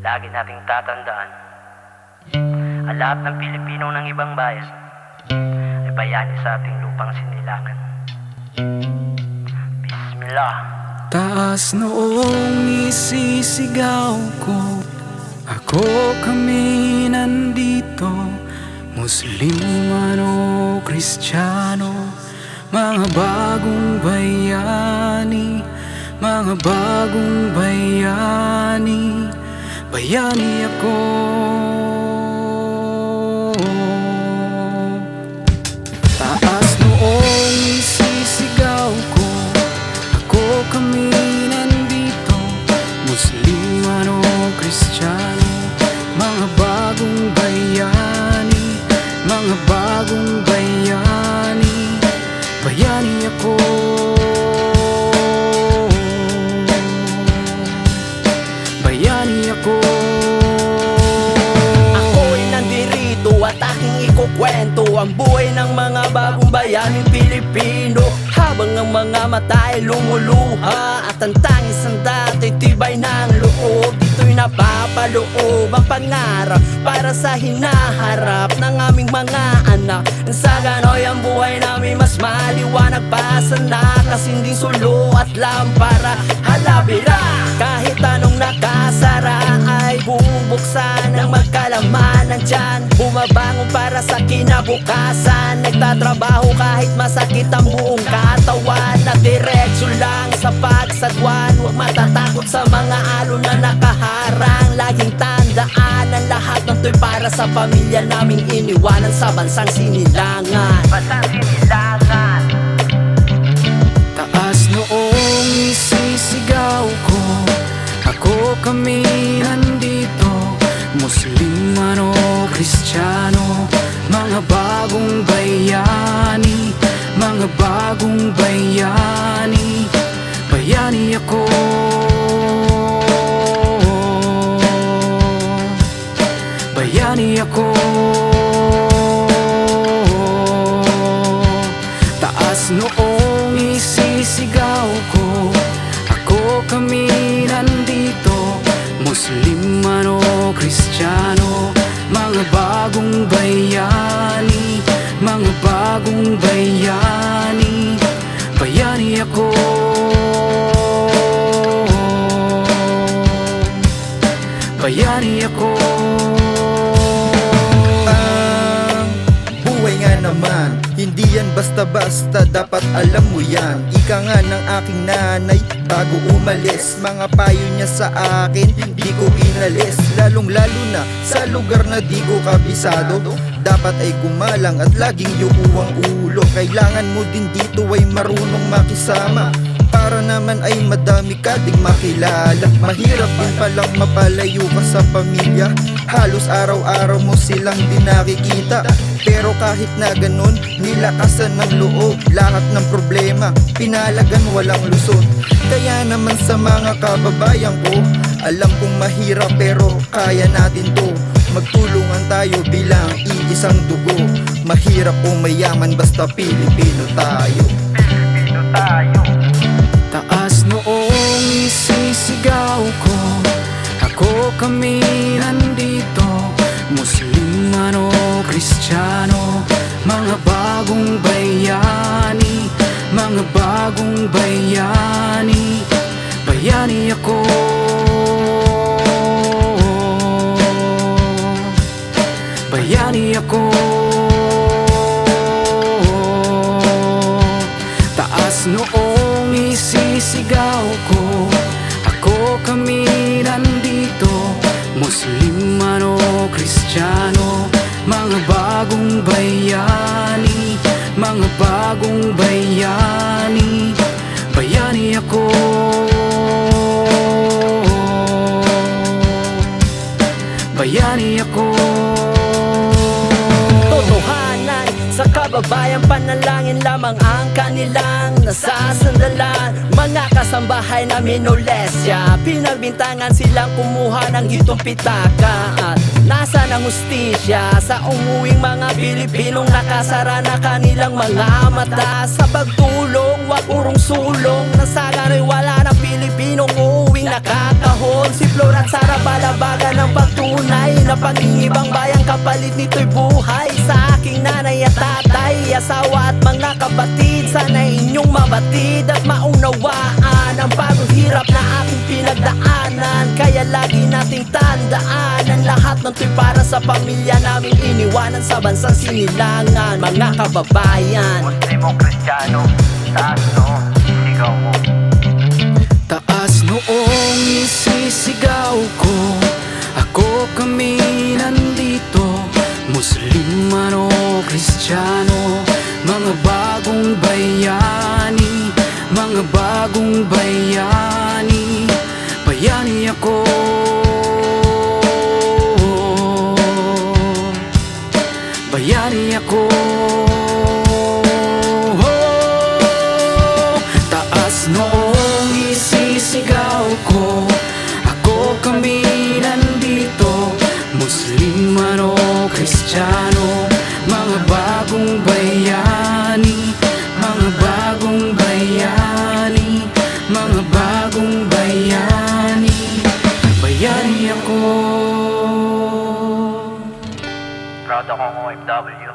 Lagi nating tatandaan, ang lahat ng Pilipino ng ibang bayan ay bayani sa ating lupang sinilangan. Bismillah. Taas noong isisigaw ko, ako kami nandito, Muslim man o Kristiyano, mga bagong bayani, mga bagong bayani, bayani ako. Taas noong isisigaw ko, ako kami nandito, Muslim man o Kristiyano, mga bagong bayani, mga bagong bayani, bayani ako. Bayani ako. Ako'y nandirito at aking ikukwento ang buhay ng mga bagong bayaning Pilipino. Habang ang mga mata ay lumuluha at ang tangis ng dati tibay ng loob, dito'y napapaloob ang pangarap para sa hinaharap ng aming mga anak. Sa gano'y ang buhay namin mas maliwanag pa sa nakasinding sulo at lampara. Halabira, kahit anong nakasara ay bubuksan ng magkalaman ng tiyan. Bumabangon para sa kinabukasan, nagtatrabaho kahit masakit ang buong katawan. Na diretsyo lang sa pagsagwan, huwag matatakot sa mga alon na nakaharang. Laging tandaan ang lahat ng to'y para sa pamilya naming iniwanan sa bansang sinilangan. Bansang sinilangan. Taas noong isisigaw ko, ako kami nandito, Muslim man o Kristiyano, mga bagong bayani, mga bagong bayani, bayani ako. Bayani ako. Taas noong isisigaw ko, ako kami nandito, Muslim man o Kristiyano, mga bagong bayani, mga bagong bayani, bayani ako. Bayani ako. Buhay nga naman, hindi yan basta-basta, dapat alam mo yan. Ika nga ng aking nanay bago umalis, mga payo niya sa akin hindi ko inalis. Lalong lalo na sa lugar na di ko kabisado, dapat ay gumalang at laging yuuwang ulo. Kailangan mo din dito ay marunong makisama, para naman ay madami ka ding makilala. Mahirap din palang mapalayo ka sa pamilya, halos araw-araw mo silang di nakikita. Pero kahit na ganun, nilakasan ng loob lahat ng problema, pinalagan walang lusot. Kaya naman sa mga kababayan ko, alam kong mahirap pero kaya natin to. Magtulungan tayo bilang iisang dugo, mahirap o mayaman basta Pilipino tayo. Pilipino tayo. Taas noong isisigaw ko, ako kami nandito, Muslim man o Kristiyano, mga bagong bayani, mga bagong bayani, bayani ako. Bayani ako. Taas noong isisigaw ko, ako kami nandito, Muslim man o Kristiyano, mga bagong bayani, mga bagong bayani, bayani ako. Bayani ako. Totohanan sa kababayan, panalangin lamang ang kanilang nasasandalan. Mga kasambahay na minolesya, pinagbintangan silang kumuha ng gitong pitaka. At nasa ng hustisya sa umuwing mga Pilipinong nakasara na kanilang mga mata. Sa pagtulong, wag urong sulong, nasagan ay wala ng Pilipinong uwing nakakahon. Si Flor at Sara balabagan ng pangingibang bayan, kapalit nito'y buhay. Sa aking nanay at tatay, asawa at mga kapatid, sana inyong mabatid at maunawaan ang pagod hirap na aking pinagdaanan. Kaya lagi nating tandaan, ang lahat ng to'y para sa pamilya namin iniwanan sa bansang sinilangan. Mga kababayan, Muslim o Kristiyano, taas no, sigaw mo. Taas noong isisigaw ko, ako kami nandito, Muslim man o Kristiyano, mga bagong bayani, mga bagong bayani, bayani ako. Bayani ako. Taas noong isisigaw ko, ako kami nandito, Muslim man o Kristiyano, mga bagong bayani, mga bagong bayani, mga bagong bayani, bayani ako. Proud akong OFW.